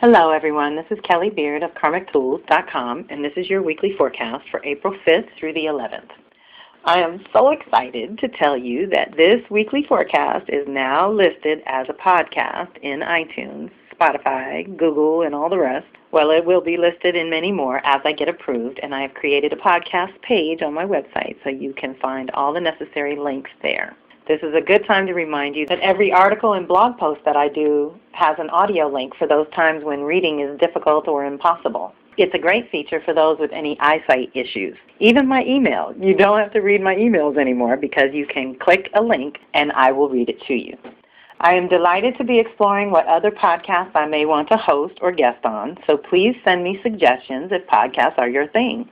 Hello everyone, this is Kelly Beard of KarmicTools.com, and this is your weekly forecast for April 5th through the 11th. I am so excited to tell you that this weekly forecast is now listed as a podcast in iTunes, Spotify, Google, and all the rest. Well, it will be listed in many more as I get approved, and I have created a podcast page on my website so you can find all the necessary links there. This is a good time to remind you that every article and blog post that I do has an audio link for those times when reading is difficult or impossible. It's a great feature for those with any eyesight issues. Even my email. You don't have to read my emails anymore because you can click a link and I will read it to you. I am delighted to be exploring what other podcasts I may want to host or guest on, so please send me suggestions if podcasts are your thing.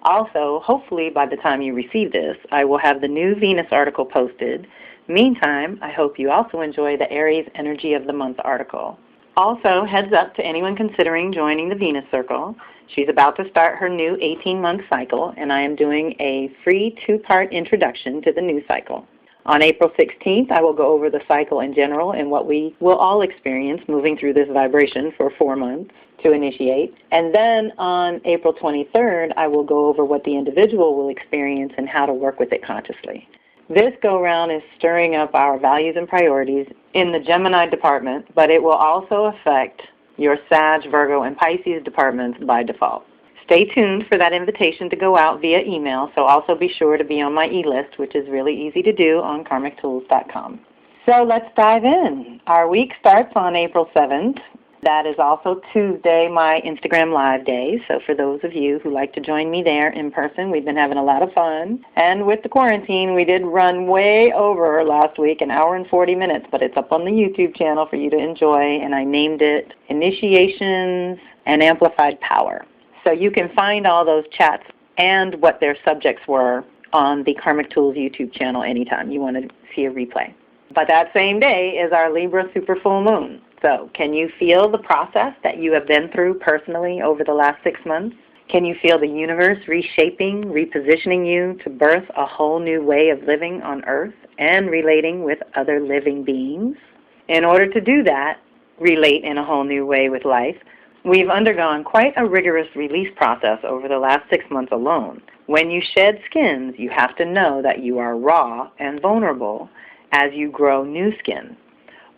Also, hopefully by the time you receive this, I will have the new Venus article posted. Meantime, I hope you also enjoy the Aries Energy of the Month article. Also, heads up to anyone considering joining the Venus Circle. She's about to start her new 18-month cycle, and I am doing a free 2-part introduction to the new cycle. On April 16th, I will go over the cycle in general and what we will all experience moving through this vibration for 4 months to initiate. And then on April 23rd, I will go over what the individual will experience and how to work with it consciously. This go-round is stirring up our values and priorities in the Gemini department, but it will also affect your Sag, Virgo, and Pisces departments by default. Stay tuned for that invitation to go out via email, so also be sure to be on my e-list, which is really easy to do on KarmicTools.com. So let's dive in. Our week starts on April 7th. That is also Tuesday, my Instagram Live day. So for those of you who like to join me there in person, we've been having a lot of fun. And with the quarantine, we did run way over last week, 1 hour and 40 minutes, but it's up on the YouTube channel for you to enjoy, and I named it Initiations and Amplified Power. So you can find all those chats and what their subjects were on the Karmic Tools YouTube channel anytime you want to see a replay. But that same day is our Libra super full moon. So can you feel the process that you have been through personally over the last 6 months? Can you feel the universe reshaping, repositioning you to birth a whole new way of living on Earth and relating with other living beings? In order to do that, relate in a whole new way with life, we've undergone quite a rigorous release process over the last 6 months alone. When you shed skins, you have to know that you are raw and vulnerable as you grow new skin.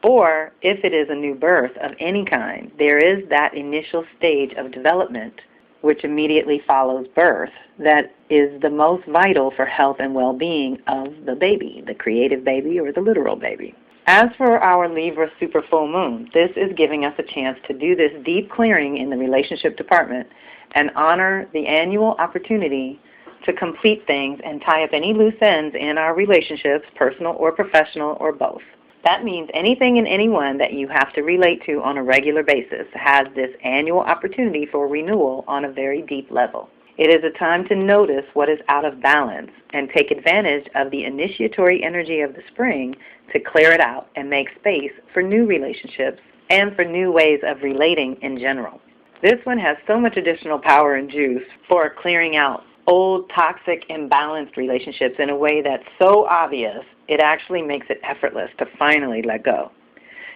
Or if it is a new birth of any kind, there is that initial stage of development which immediately follows birth that is the most vital for health and well-being of the baby, the creative baby or the literal baby. As for our Libra super full moon, this is giving us a chance to do this deep clearing in the relationship department and honor the annual opportunity to complete things and tie up any loose ends in our relationships, personal or professional or both. That means anything and anyone that you have to relate to on a regular basis has this annual opportunity for renewal on a very deep level. It is a time to notice what is out of balance and take advantage of the initiatory energy of the spring to clear it out and make space for new relationships and for new ways of relating in general. This one has so much additional power and juice for clearing out old, toxic, imbalanced relationships in a way that's so obvious it actually makes it effortless to finally let go.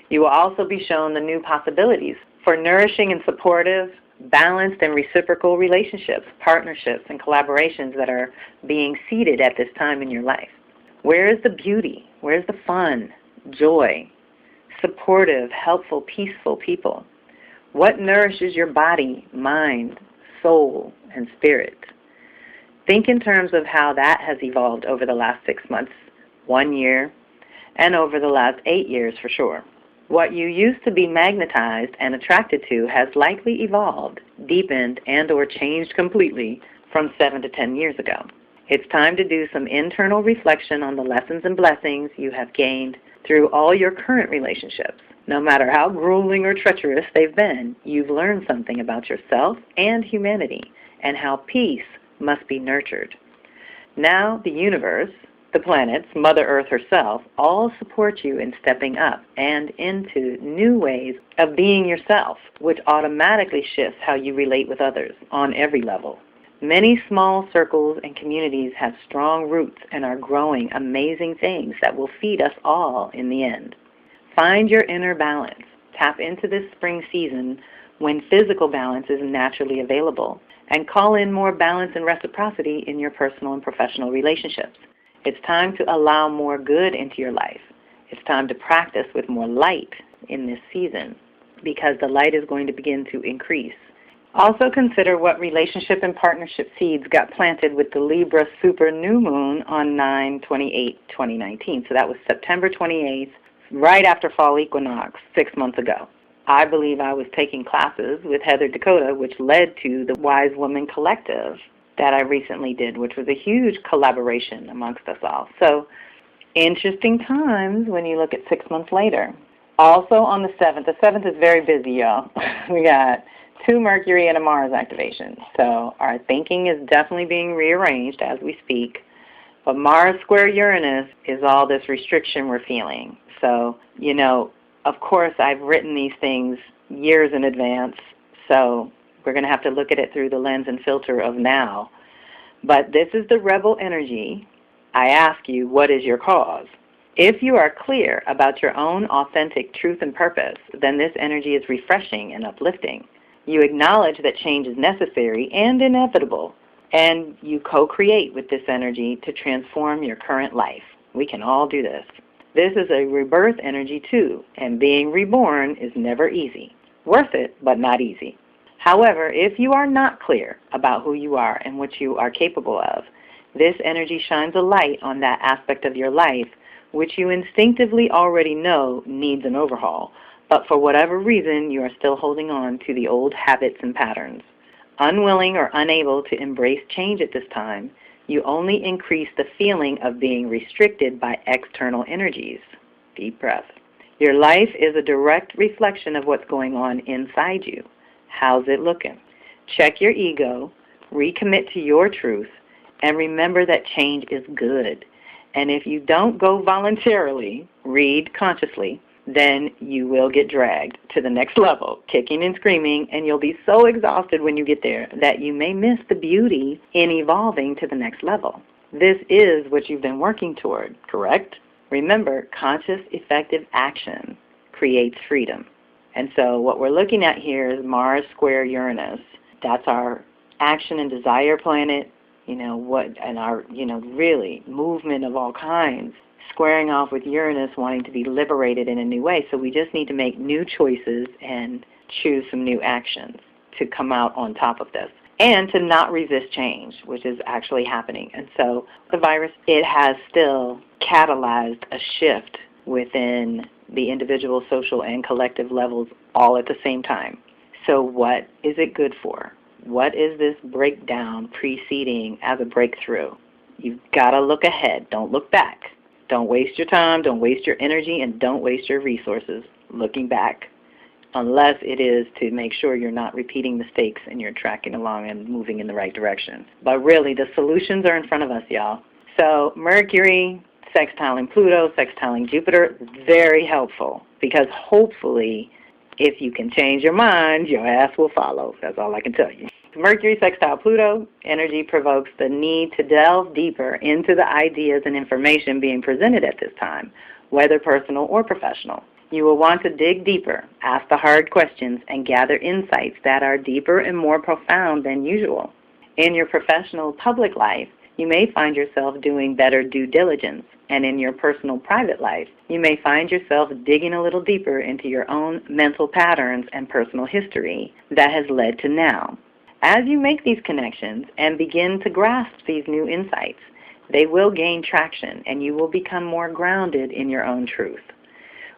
You will also be shown the new possibilities for nourishing and supportive, balanced and reciprocal relationships, partnerships, and collaborations that are being seeded at this time in your life. Where is the beauty? Where's the fun, joy, supportive, helpful, peaceful people? What nourishes your body, mind, soul, and spirit? Think in terms of how that has evolved over the last 6 months, 1 year, and over the last 8 years for sure. What you used to be magnetized and attracted to has likely evolved, deepened, and or changed completely from 7 to 10 years ago. It's time to do some internal reflection on the lessons and blessings you have gained through all your current relationships. No matter how grueling or treacherous they've been, you've learned something about yourself and humanity and how peace must be nurtured. Now the universe, the planets, Mother Earth herself, all support you in stepping up and into new ways of being yourself, which automatically shifts how you relate with others on every level. Many small circles and communities have strong roots and are growing amazing things that will feed us all in the end. Find your inner balance. Tap into this spring season when physical balance is naturally available, and call in more balance and reciprocity in your personal and professional relationships. It's time to allow more good into your life. It's time to practice with more light in this season, because the light is going to begin to increase. Also consider what relationship and partnership seeds got planted with the Libra super new moon on 9/28/2019. So that was September 28th, right after fall equinox, 6 months ago. I believe I was taking classes with Heather Dakota, which led to the Wise Woman Collective that I recently did, which was a huge collaboration amongst us all. So interesting times when you look at 6 months later. Also on the 7th is very busy, y'all. We got 2 Mercury and a Mars activation. So our thinking is definitely being rearranged as we speak. But Mars square Uranus is all this restriction we're feeling. So, of course I've written these things years in advance, so we're going to have to look at it through the lens and filter of now. But this is the rebel energy. I ask you, what is your cause? If you are clear about your own authentic truth and purpose, then this energy is refreshing and uplifting. You acknowledge that change is necessary and inevitable, and you co-create with this energy to transform your current life. We can all do this. This is a rebirth energy too, and being reborn is never easy. Worth it, but not easy. However, if you are not clear about who you are and what you are capable of, this energy shines a light on that aspect of your life which you instinctively already know needs an overhaul, but for whatever reason you are still holding on to the old habits and patterns. Unwilling or unable to embrace change at this time, you only increase the feeling of being restricted by external energies. Deep breath. Your life is a direct reflection of what's going on inside you. How's it looking? Check your ego, recommit to your truth, and remember that change is good. And if you don't go voluntarily, read consciously, then you will get dragged to the next level, kicking and screaming, and you'll be so exhausted when you get there that you may miss the beauty in evolving to the next level. This is what you've been working toward, correct? Remember, conscious, effective action creates freedom. And so what we're looking at here is Mars square Uranus. That's our action and desire planet, our really movement of all kinds, squaring off with Uranus wanting to be liberated in a new way. So we just need to make new choices and choose some new actions to come out on top of this, and to not resist change, which is actually happening. And so the virus, it has still catalyzed a shift within the individual, social, and collective levels all at the same time. So what is it good for? What is this breakdown preceding as a breakthrough? You've got to look ahead. Don't look back. Don't waste your time. Don't waste your energy. And don't waste your resources looking back, unless it is to make sure you're not repeating mistakes and you're tracking along and moving in the right direction. But really, the solutions are in front of us, y'all. So Mercury sextiling Pluto, sextiling Jupiter, very helpful, because hopefully if you can change your mind, your ass will follow. That's all I can tell you. Mercury sextile Pluto energy provokes the need to delve deeper into the ideas and information being presented at this time, whether personal or professional. You will want to dig deeper, ask the hard questions, and gather insights that are deeper and more profound than usual. In your professional public life, you may find yourself doing better due diligence, and in your personal private life, you may find yourself digging a little deeper into your own mental patterns and personal history that has led to now. As you make these connections and begin to grasp these new insights, they will gain traction and you will become more grounded in your own truth.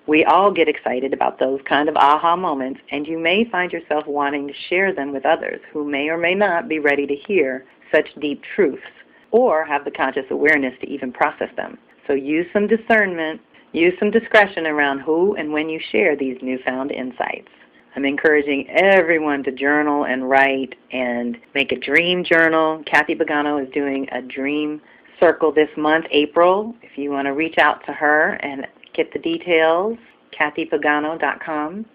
We all get excited about those kind of aha moments, and you may find yourself wanting to share them with others who may or may not be ready to hear such deep truths or have the conscious awareness to even process them. So use some discernment, use some discretion around who and when you share these newfound insights. I'm encouraging everyone to journal and write and make a dream journal. Kathy Pagano is doing a dream circle this month, April. If you want to reach out to her and get the details, kathypagano.com.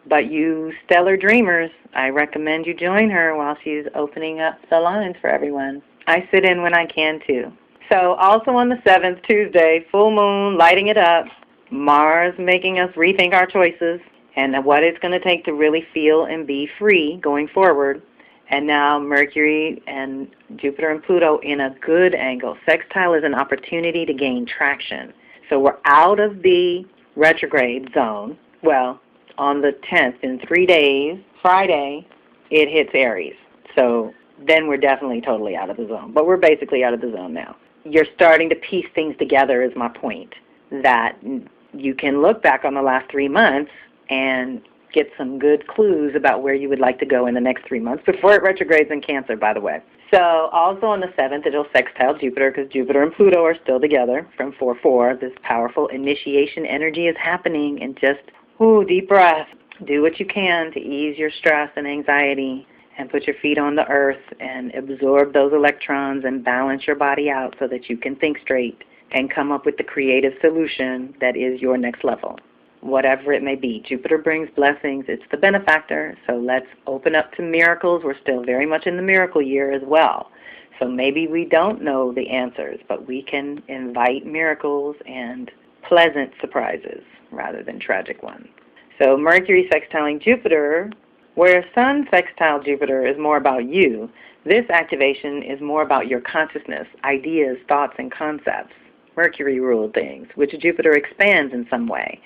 But you stellar dreamers, I recommend you join her while she's opening up the lines for everyone. I sit in when I can too. So also on the 7th, Tuesday, full moon, lighting it up, Mars making us rethink our choices, and what it's going to take to really feel and be free going forward. And now Mercury and Jupiter and Pluto in a good angle. Sextile is an opportunity to gain traction. So we're out of the retrograde zone. Well, on the 10th, in 3 days, Friday, it hits Aries. So then we're definitely totally out of the zone. But we're basically out of the zone now. You're starting to piece things together is my point, that you can look back on the last 3 months and get some good clues about where you would like to go in the next 3 months before it retrogrades in Cancer, by the way. So also on the 7th, it'll sextile Jupiter because Jupiter and Pluto are still together from 4-4. This powerful initiation energy is happening, and just, deep breath. Do what you can to ease your stress and anxiety and put your feet on the earth and absorb those electrons and balance your body out so that you can think straight and come up with the creative solution that is your next level, whatever it may be. Jupiter brings blessings. It's the benefactor, so let's open up to miracles. We're still very much in the miracle year as well. So maybe we don't know the answers, but we can invite miracles and pleasant surprises rather than tragic ones. So Mercury sextiling Jupiter, where Sun sextile Jupiter is more about you, this activation is more about your consciousness, ideas, thoughts, and concepts. Mercury ruled things, which Jupiter expands in some way,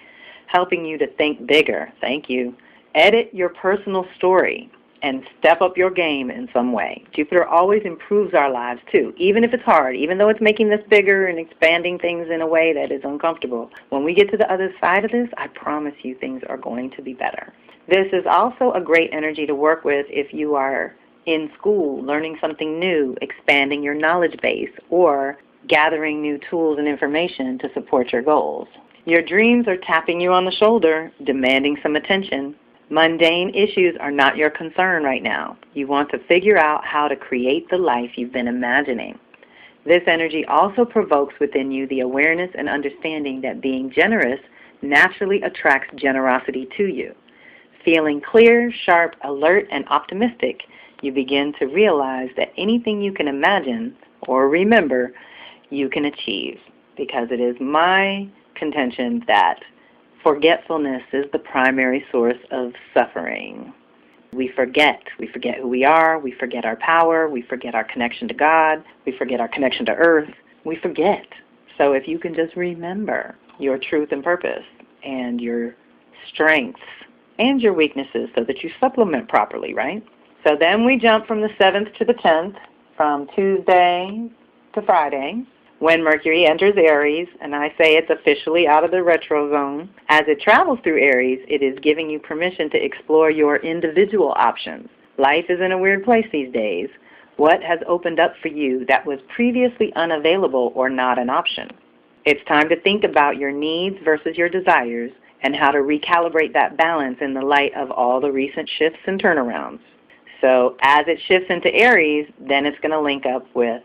helping you to think bigger. Thank you. Edit your personal story and step up your game in some way. Jupiter always improves our lives too, even if it's hard, even though it's making this bigger and expanding things in a way that is uncomfortable. When we get to the other side of this, I promise you things are going to be better. This is also a great energy to work with if you are in school, learning something new, expanding your knowledge base, or gathering new tools and information to support your goals. Your dreams are tapping you on the shoulder, demanding some attention. Mundane issues are not your concern right now. You want to figure out how to create the life you've been imagining. This energy also provokes within you the awareness and understanding that being generous naturally attracts generosity to you. Feeling clear, sharp, alert, and optimistic, you begin to realize that anything you can imagine or remember, you can achieve, because it is my contention that forgetfulness is the primary source of suffering. We forget who we are, we forget our power, we forget our connection to God, we forget our connection to Earth, we forget. So if you can just remember your truth and purpose and your strengths and your weaknesses so that you supplement properly, right? So then we jump from the 7th to the 10th, from Tuesday to Friday, when Mercury enters Aries, and I say it's officially out of the retro zone. As it travels through Aries, it is giving you permission to explore your individual options. Life is in a weird place these days. What has opened up for you that was previously unavailable or not an option? It's time to think about your needs versus your desires and how to recalibrate that balance in the light of all the recent shifts and turnarounds. So as it shifts into Aries, then it's going to link up with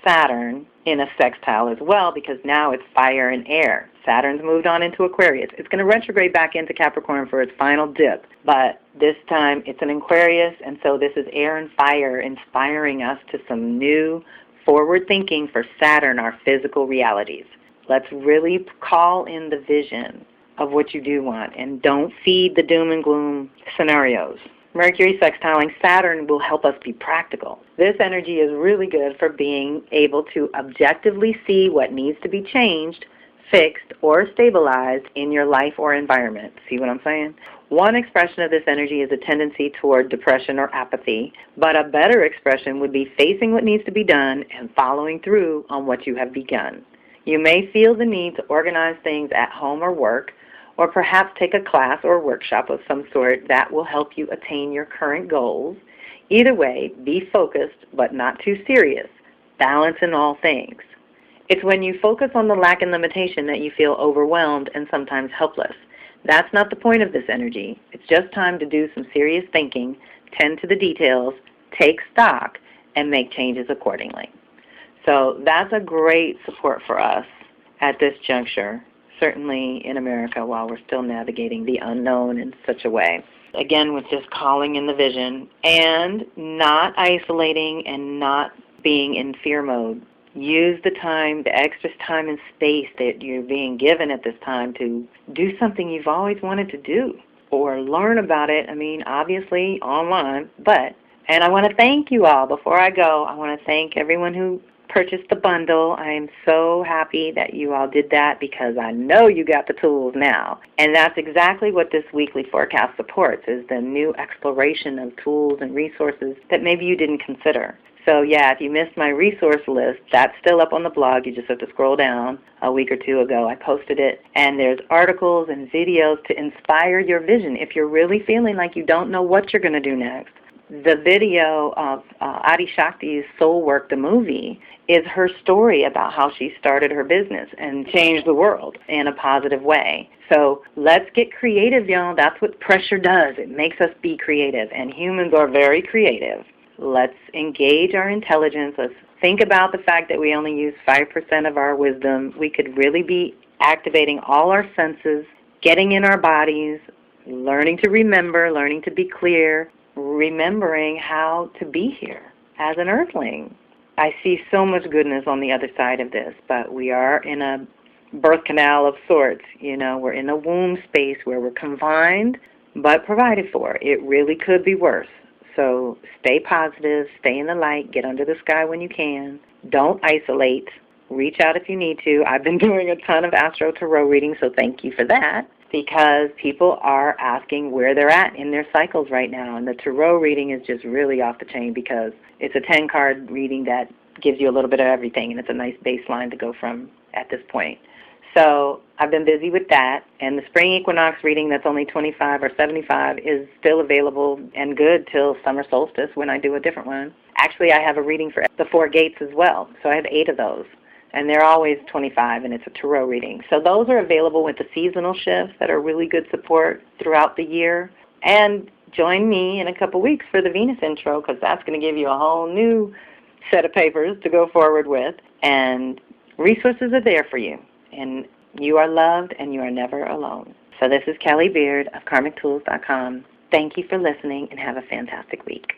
Saturn in a sextile as well, because now it's fire and air. Saturn's moved on into Aquarius. It's going to retrograde back into Capricorn for its final dip, but this time it's an Aquarius, and so this is air and fire inspiring us to some new forward thinking for Saturn, our physical realities. Let's really call in the vision of what you do want, and don't feed the doom and gloom scenarios. Mercury sextiling Saturn will help us be practical. This energy is really good for being able to objectively see what needs to be changed, fixed, or stabilized in your life or environment. See what I'm saying? One expression of this energy is a tendency toward depression or apathy, but a better expression would be facing what needs to be done and following through on what you have begun. You may feel the need to organize things at home or work, or perhaps take a class or workshop of some sort that will help you attain your current goals. Either way, be focused but not too serious. Balance in all things. It's when you focus on the lack and limitation that you feel overwhelmed and sometimes helpless. That's not the point of this energy. It's just time to do some serious thinking, tend to the details, take stock, and make changes accordingly. So that's a great support for us at this juncture, certainly in America, while we're still navigating the unknown in such a way. Again, with just calling in the vision and not isolating and not being in fear mode. Use the time, the extra time and space that you're being given at this time to do something you've always wanted to do. or learn about it, obviously online, and I want to thank you all. Before I go, I want to thank everyone who purchased the bundle. I am so happy that you all did that because I know you got the tools now. And that's exactly what this weekly forecast supports, is the new exploration of tools and resources that maybe you didn't consider. So yeah, if you missed my resource list, that's still up on the blog. You just have to scroll down. A week or two ago I posted it. And there's articles and videos to inspire your vision. If you're really feeling like you don't know what you're going to do next, the video of Adi Shakti's Soul Work, the movie, is her story about how she started her business and changed the world in a positive way. So let's get creative, y'all. That's what pressure does. It makes us be creative, and humans are very creative. Let's engage our intelligence. Let's think about the fact that we only use 5% of our wisdom. We could really be activating all our senses, getting in our bodies, learning to remember, learning to be clear, remembering how to be here as an earthling. I see so much goodness on the other side of this, but we are in a birth canal of sorts. We're in a womb space where we're confined but provided for. It really could be worse. So stay positive, stay in the light, get under the sky when you can. Don't isolate. Reach out if you need to. I've been doing a ton of Astro Tarot readings, so thank you for that, because people are asking where they're at in their cycles right now. And the Tarot reading is just really off the chain because it's a 10-card reading that gives you a little bit of everything, and it's a nice baseline to go from at this point. So I've been busy with that, and the spring equinox reading that's only $25 or $75 is still available and good till summer solstice when I do a different one. Actually, I have a reading for the 4 gates as well, so I have 8 of those, and they're always $25, and it's a tarot reading. So those are available with the seasonal shifts that are really good support throughout the year. And join me in a couple weeks for the Venus intro, because that's going to give you a whole new set of papers to go forward with, and resources are there for you. And you are loved, and you are never alone. So this is Kelly Beard of KarmicTools.com. Thank you for listening, and have a fantastic week.